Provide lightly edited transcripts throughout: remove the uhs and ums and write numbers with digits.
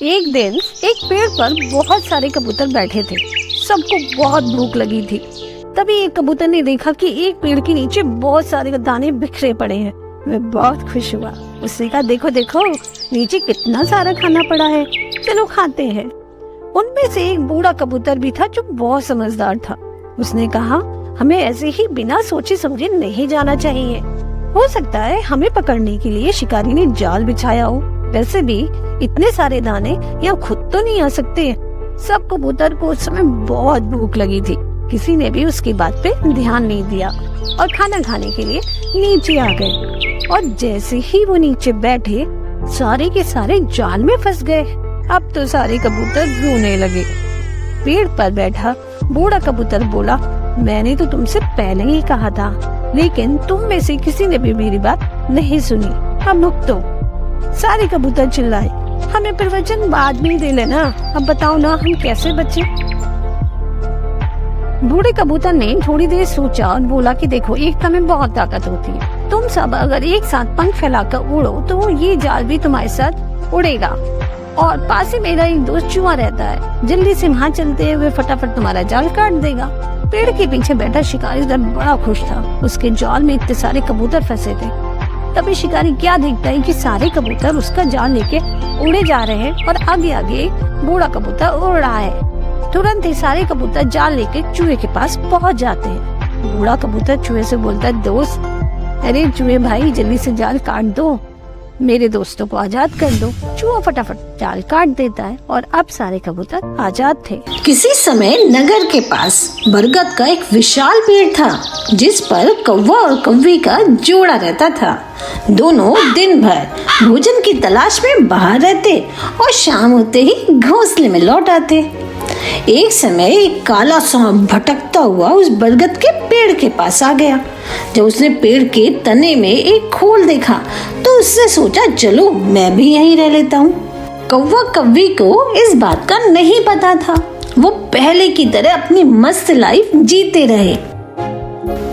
एक दिन एक पेड़ पर बहुत सारे कबूतर बैठे थे। सबको बहुत भूख लगी थी। तभी एक कबूतर ने देखा कि एक पेड़ के नीचे बहुत सारे दाने बिखरे पड़े हैं। वह बहुत खुश हुआ। उसने कहा, देखो देखो नीचे कितना सारा खाना पड़ा है, चलो खाते हैं। उनमें से एक बूढ़ा कबूतर भी था जो बहुत समझदार था। उसने कहा, हमें ऐसे ही बिना सोचे समझे नहीं जाना चाहिए। हो सकता है हमें पकड़ने के लिए शिकारी ने जाल बिछाया हो। वैसे भी इतने सारे दाने यहाँ खुद तो नहीं आ सकते। सब कबूतर को उस समय बहुत भूख लगी थी। किसी ने भी उसकी बात पे ध्यान नहीं दिया और खाना खाने के लिए नीचे आ गए। और जैसे ही वो नीचे बैठे, सारे के सारे जाल में फंस गए। अब तो सारे कबूतर रोने लगे। पेड़ पर बैठा बूढ़ा कबूतर बोला, मैंने तो तुमसे पहले ही कहा था, लेकिन तुम में से किसी ने भी मेरी बात नहीं सुनी। अब रुक दो। सारे कबूतर चिल्लाए, हमें प्रवचन बाद में दे लेना, अब बताओ ना हम कैसे बचे। बूढ़े कबूतर ने थोड़ी देर सोचा और बोला कि देखो, एकता में बहुत ताकत होती है। तुम सब अगर एक साथ पंख फैलाकर उड़ो तो ये जाल भी तुम्हारे साथ उड़ेगा। और पास ही मेरा एक दोस्त चूहा रहता है, जल्दी से वहाँ चलते हुए फटाफट तुम्हारा जाल काट देगा। पेड़ के पीछे बैठा शिकारी उधर बड़ा खुश था। उसके जाल में इतने सारे कबूतर फंसे थे। तभी शिकारी क्या देखता है कि सारे कबूतर उसका जाल लेके उड़े जा रहे हैं और आगे आगे बूढ़ा कबूतर उड़ रहा है। तुरंत ही सारे कबूतर जाल लेके चूहे के पास पहुंच जाते हैं। बूढ़ा कबूतर चूहे से बोलता है, दोस्त, अरे चूहे भाई जल्दी से जाल काट दो, मेरे दोस्तों को आजाद कर दो। चूहा फटाफट जाल काट देता है और अब सारे कबूतर आजाद थे। किसी समय नगर के पास बरगद का एक विशाल पेड़ था, जिस पर कौवा और कौवी का जोड़ा रहता था। दोनों दिन भर भोजन की तलाश में बाहर रहते और शाम होते ही घोंसले में लौट आते। एक समय एक काला सांप भटकता हुआ उस बरगद के पेड़ के पास आ गया। जब उसने पेड़ के तने में एक खोल देखा तो उसने सोचा, चलो मैं भी यहीं रह लेता हूँ। कौवा कौवी को इस बात का नहीं पता था। वो पहले की तरह अपनी मस्त लाइफ जीते रहे।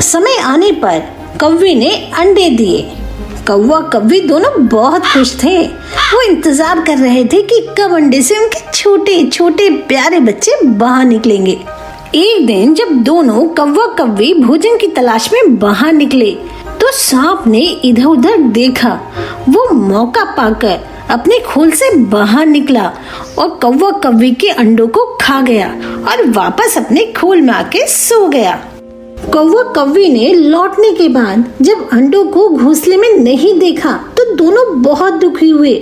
समय आने पर कौवी ने अंडे दिए। कौवा कौवी दोनों बहुत खुश थे। वो इंतजार कर रहे थे कि कब अंडे से उनके छोटे छोटे प्यारे बच्चे बाहर निकलेंगे। एक दिन जब दोनों कौवा कौवी भोजन की तलाश में बाहर निकले तो सांप ने इधर उधर देखा। वो मौका पाकर अपने खोल से बाहर निकला और कौवा कौवी के अंडों को खा गया और वापस अपने खोल में आके सो गया। कौवा कौवी ने लौटने के बाद जब अंडों को घोंसले में नहीं देखा तो दोनों बहुत दुखी हुए।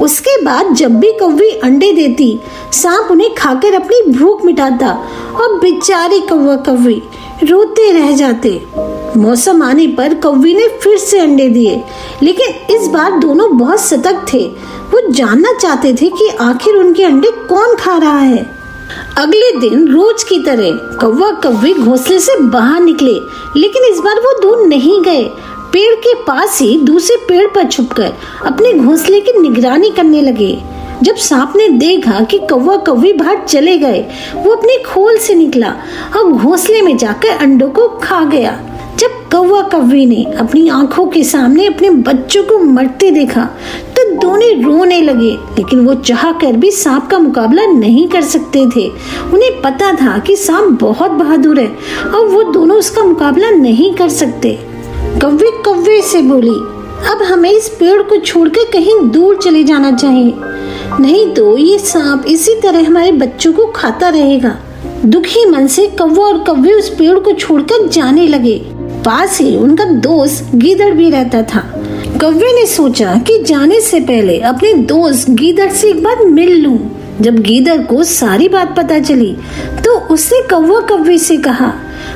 उसके बाद जब भी कौवी अंडे देती, सांप उन्हें खाकर अपनी भूख मिटाता और बेचारे कौवा कौवी रोते रह जाते। मौसम आने पर कौवी ने फिर से अंडे दिए, लेकिन इस बार दोनों बहुत सतर्क थे। वो जानना चाहते थे कि आखिर उनके अंडे कौन खा रहा है। अगले दिन रोज की तरह कौवा कौवी घोंसले से बाहर निकले, लेकिन इस बार वो दूर नहीं गए। पेड़ के पास ही दूसरे पेड़ पर छुपकर अपने घोंसले की निगरानी करने लगे। जब सांप ने देखा कि कौवा कौवी बाहर चले गए, वो अपने खोल से निकला और घोंसले में जाकर अंडों को खा गया। जब कौवा कौवी ने अपनी आंखों के सामने अपने बच्चों को मरते देखा तो दोनों रोने लगे, लेकिन वो चाहकर भी सांप का मुकाबला नहीं कर सकते थे। उन्हें पता था कि सांप बहुत बहादुर है और वो दोनों उसका मुकाबला नहीं कर सकते। कौवे कौवे से बोली, अब हमें इस पेड़ को छोड़कर कहीं दूर चले जाना चाहिए, नहीं तो ये सांप इसी तरह हमारे बच्चों को खाता रहेगा। दुखी मन से कौवा और कौवी उस पेड़ को छोड़कर जाने लगे। पास ही उनका दोस्त गीदड़ भी रहता था। कौवे ने सोचा कि जाने से पहले अपने दोस्त गीदड़ से एक बार मिल लूं। जब गीदड़ को सारी बात पता चली तो उसने कौवा कौवी से कहा,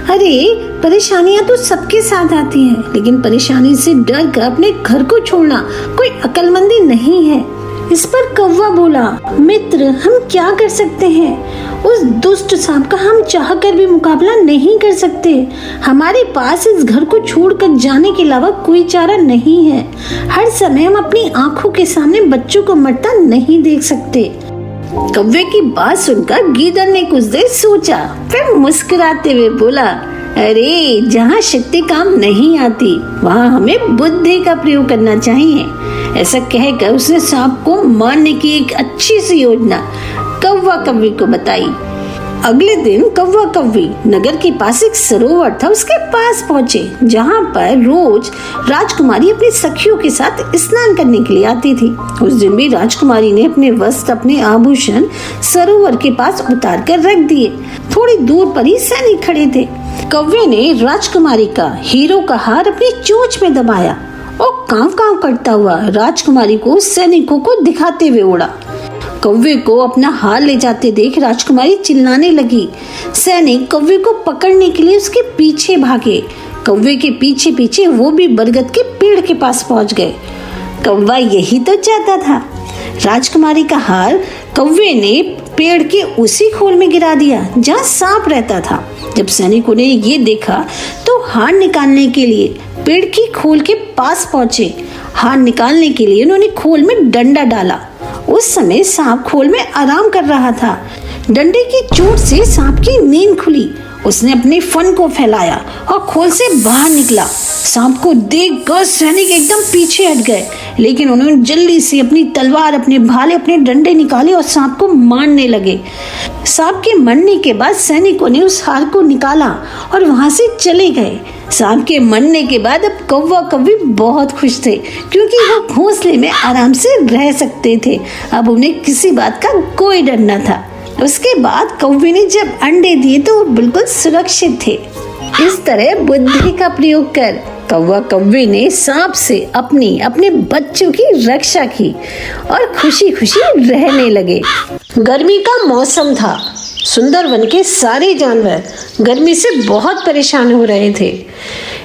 अरे परेशानियां तो सबके साथ आती हैं, लेकिन परेशानी से डर कर अपने घर को छोड़ना कोई अक्लमंदी नहीं है। इस पर कौवा बोला, मित्र हम क्या कर सकते हैं, उस दुष्ट सांप का हम चाहकर भी मुकाबला नहीं कर सकते। हमारे पास इस घर को छोड़कर जाने के अलावा कोई चारा नहीं है। हर समय हम अपनी आंखों के सामने बच्चों को मरता नहीं देख सकते। कौवे की बात सुनकर गीदड़ ने कुछ देर सोचा, फिर मुस्कुराते हुए बोला, अरे जहाँ शक्ति काम नहीं आती वहाँ हमें बुद्धि का प्रयोग करना चाहिए। ऐसा कहकर उसने सांप को मारने की एक अच्छी सी योजना कौवा कौवी को बताई। अगले दिन कौवा कौवी नगर के पास एक सरोवर था, उसके पास पहुंचे, जहां पर रोज राजकुमारी अपनी सखियों के साथ स्नान करने के लिए आती थी। उस दिन भी राजकुमारी ने अपने वस्त्र, अपने आभूषण सरोवर के पास उतार कर रख दिए। थोड़ी दूर पर ही सैनिक खड़े थे। कौवे ने राजकुमारी का हीरो का हार अपनी चोंच में दबाया और कांव कांव करता हुआ राजकुमारी को सैनिकों को दिखाते हुए उड़ा। कौवे को अपना हार ले जाते देख राजकुमारी चिल्लाने लगी। सैनिक कौवे को पकड़ने के लिए उसके पीछे भागे। कौवे के पीछे पीछे वो भी बरगद के पेड़ के पास पहुंच गए। कौवा यही तो चाहता था। राजकुमारी का हार कौवे ने पेड़ के उसी खोल में गिरा दिया जहाँ सांप रहता था। जब सैनिकों ने ये देखा तो हार निकालने के लिए पेड़ की खोल के पास पहुंचे। हार निकालने के लिए उन्होंने खोल में डंडा डाला। उस समय सांप खोल में आराम कर रहा था। डंडे की चोट से सांप की नींद खुली। उसने अपने फन को फैलाया और खोल से बाहर निकला। सांप को देखकर सैनिक एकदम पीछे हट गए, लेकिन उन्होंने जल्दी से अपनी तलवार, अपने भाले, अपने डंडे निकाले और सांप को मारने लगे। सांप के मरने के बाद सैनिकों ने उस हार को निकाला और वहां से चले गए। सांप के मरने के बाद अब कौवा कौवी बहुत खुश थे, क्योंकि वो घोंसले में आराम से रह सकते थे। अब उन्हें किसी बात का कोई डर न था। उसके बाद कौवे ने जब अंडे दिए तो वो बिल्कुल सुरक्षित थे। इस तरह बुद्धि का प्रयोग कर कौवा कौवे ने सांप से अपने बच्चों की रक्षा की और खुशी खुशी रहने लगे। गर्मी का मौसम था। सुंदरवन के सारे जानवर गर्मी से बहुत परेशान हो रहे थे।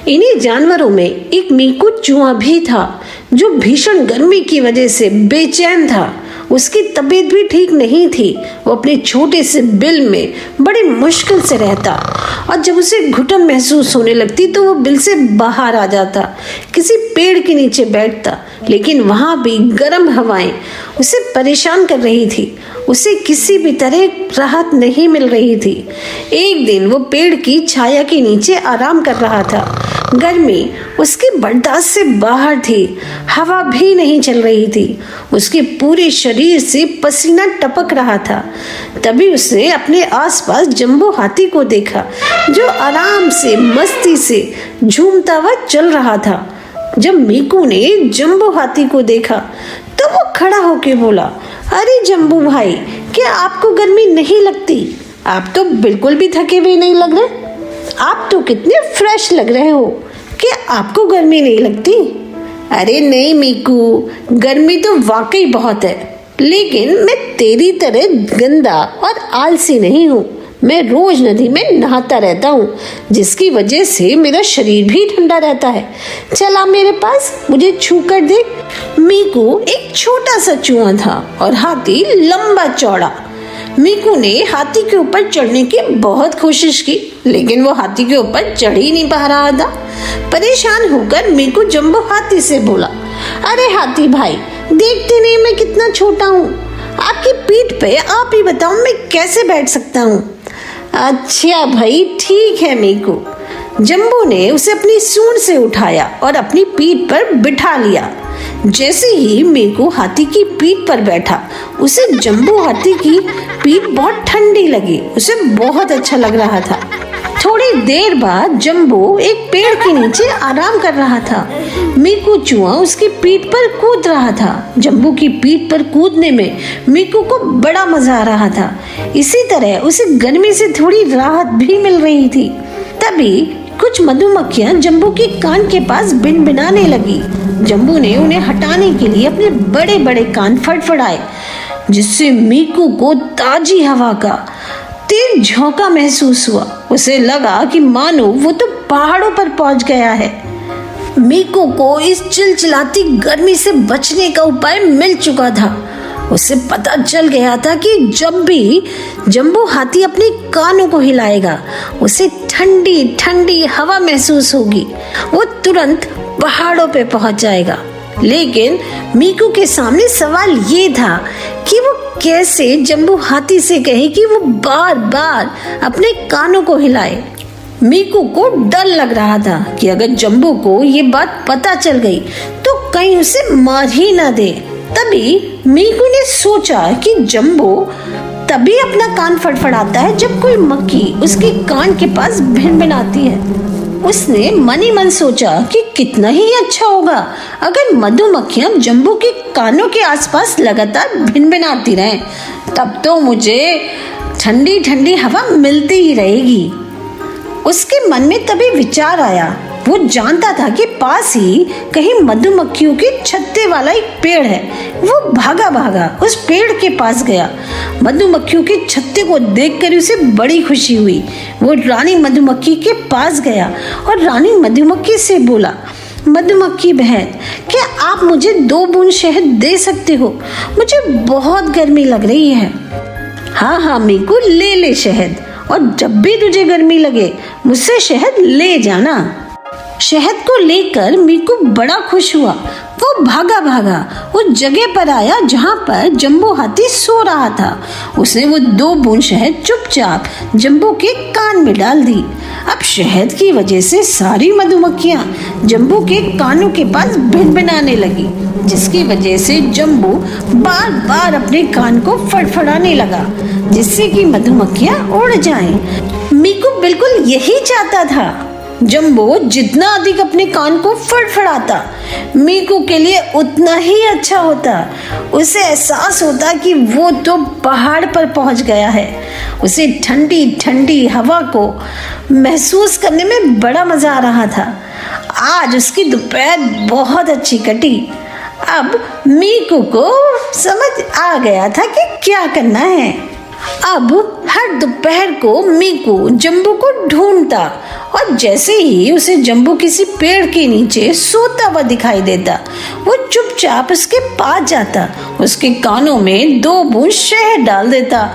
इन्हीं जानवरों में एक मीकू चूहा भी था, जो भीषण गर्मी की वजह से बेचैन था। उसकी तबीयत भी ठीक नहीं थी। वो अपने छोटे से बिल में बड़ी मुश्किल से रहता और जब उसे घुटन महसूस होने लगती तो वो बिल से बाहर आ जाता, किसी पेड़ के नीचे बैठता। लेकिन वहाँ भी गर्म हवाएं उसे परेशान कर रही थी। उसे किसी भी तरह राहत नहीं मिल रही थी। एक दिन वो पेड़ की छाया के नीचे आराम कर रहा था। गर्मी उसके बर्दाश्त से बाहर थी। हवा भी नहीं चल रही थी। उसके पूरे शरीर से पसीना टपक रहा था। तभी उसने अपने आसपास जंबू हाथी को देखा, जो आराम से मस्ती से झूमता हुआ चल रहा था। जब मीकू ने जंबू हाथी को देखा तो वो खड़ा होकर बोला, अरे जंबू भाई, क्या आपको गर्मी नहीं लगती? आप तो बिल्कुल भी थके हुए नहीं लग रहे। आप तो कितने फ्रेश लग रहे हो। क्या आपको गर्मी नहीं लगती? अरे नहीं मीकू, गर्मी तो वाकई बहुत है, लेकिन मैं तेरी तरह गंदा और आलसी नहीं हूँ। मैं रोज नदी में नहाता रहता हूँ, जिसकी वजह से मेरा शरीर भी ठंडा रहता है। चल आ मेरे पास, मुझे छू कर देख। मीकू एक छोटा सा चूहा था और हाथी लंबा चौड़ा। मीकू ने हाथी के ऊपर चढ़ने की बहुत कोशिश की, लेकिन वो हाथी के ऊपर चढ़ ही नहीं पा रहा था। परेशान होकर मीकू जंबू हाथी से बोला, अरे हाथी भाई, देखते नहीं मैं कितना छोटा हूँ। आपकी पीठ पे आप ही बताओ मैं कैसे बैठ सकता हूँ? अच्छा भाई, ठीक है मीकू। जंबू ने उसे अपनी सूंड से उठाया और अपनी पीठ पर बिठा लिया। जैसे ही मीकू हाथी की पीठ पर बैठा, उसे जंबू हाथी की पीठ बहुत ठंडी लगी। उसे बहुत अच्छा लग रहा था। थोड़ी देर बाद जंबू एक पेड़ के नीचे आराम कर रहा था। मीकू चूहा उसकी पीठ पर कूद रहा था। जंबू की पीठ पर कूदने में मीकू को बड़ा मजा आ रहा था। इसी तरह उसे गर्मी से थोड़ी राहत भी मिल रही थी। तभी कुछ मधुमक्खियां जंबू के कान के पास भिनभिनाने लगी। जंबू ने उन्हें हटाने के लिए अपने बड़े बड़े कान फड़फड़ाए, जिससे मीकू को ताजी हवा का तेज झोंका महसूस हुआ। उसे लगा कि मानो वो तो पहाड़ों पर पहुंच गया है। मीकू को इस चिलचिलाती गर्मी से बचने का उपाय मिल चुका था। उसे पता चल गया था कि जब भी जंबू हाथी अपने कानों को हिलाएगा, उसे ठंडी ठंडी हवा महसूस होगी। वो तुरंत पहाड़ों पे पहुंच जाएगा। लेकिन मीकू के सामने सवाल ये था कि वो कैसे जंबू हाथी से कहे कि वो बार बार अपने कानों को हिलाए। मीकू को डर लग रहा था कि अगर जंबू को ये बात पता चल गई तो कहीं उसे मार ही ना दे। तभी मीकू ने सोचा कि जंबो तभी अपना कान फड़फड़ाता है जब कोई मक्खी उसके कान के पास भिनभिनाती है। उसने मन ही मन सोचा कि कितना ही अच्छा होगा अगर मधुमक्खियां जंबो के कानों के आसपास लगातार भिनभिनाती रहें, तब तो मुझे ठंडी ठंडी हवा मिलती ही रहेगी। उसके मन में तभी विचार आया। वो जानता था कि पास ही कहीं मधुमक्खियों के छत्ते वाला एक पेड़ है। वो भागा भागा उस पेड़ के पास गया। मधुमक्खियों के छत्ते को देखकर उसे बड़ी खुशी हुई। वो रानी मधुमक्खी के पास गया और रानी मधुमक्खी से बोला, मधुमक्खी बहन, क्या आप मुझे 2 बूंद शहद दे सकते हो? मुझे बहुत गर्मी लग रही है। हाँ हाँ मीकू, ले ले शहद, और जब भी तुझे गर्मी लगे मुझसे शहद ले जाना। शहद को लेकर मीकू बड़ा खुश हुआ। वो भागा भागा उस जगह पर आया जहाँ पर जंबो हाथी सो रहा था। उसने वो 2 बूंद शहद चुपचाप जंबो के कान में डाल दी। अब शहद की वजह से सारी मधुमक्खियाँ जंबो के कानों के पास भिनभिनाने लगी, जिसकी वजह से जंबो बार बार अपने कान को फड़फड़ाने लगा, जिससे कि मधुमक्खियाँ उड़ जाएं। मीकू बिल्कुल यही चाहता था। जंबो जितना अधिक अपने कान को फड़फड़ाता, मीकू के लिए उतना ही अच्छा होता। उसे एहसास होता कि वो तो पहाड़ पर पहुंच गया है। उसे ठंडी ठंडी हवा को महसूस करने में बड़ा मजा आ रहा था। आज उसकी दोपहर बहुत अच्छी कटी। अब मीकू को समझ आ गया था कि क्या करना है। अब हर दोपहर को मीकू जंबू को ढूंढता, और जैसे ही उसे जंबू किसी पेड़ के नीचे सोता हुआ दिखाई देता, वो चुपचाप उसके पास जाता, उसके कानों में 2 बूंद शहद डाल देता।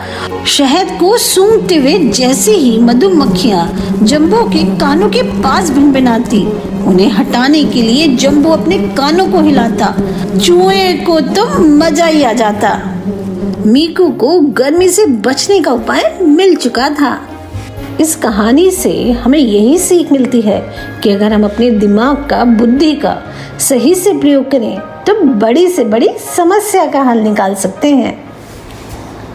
शहद को सूंघते हुए जैसे ही मधुमक्खियाँ जंबू के कानों के पास भिनभिनाती, उन्हें हटाने के लिए जंबू अपने कानों को हिलाता। चूहे को तो मजा ही आ जाता। मीकू को गर्मी से बचने का उपाय मिल चुका था। इस कहानी से हमें यही सीख मिलती है कि अगर हम अपने दिमाग का, बुद्धि का सही से प्रयोग करें तो बड़ी से बड़ी समस्या का हल निकाल सकते हैं।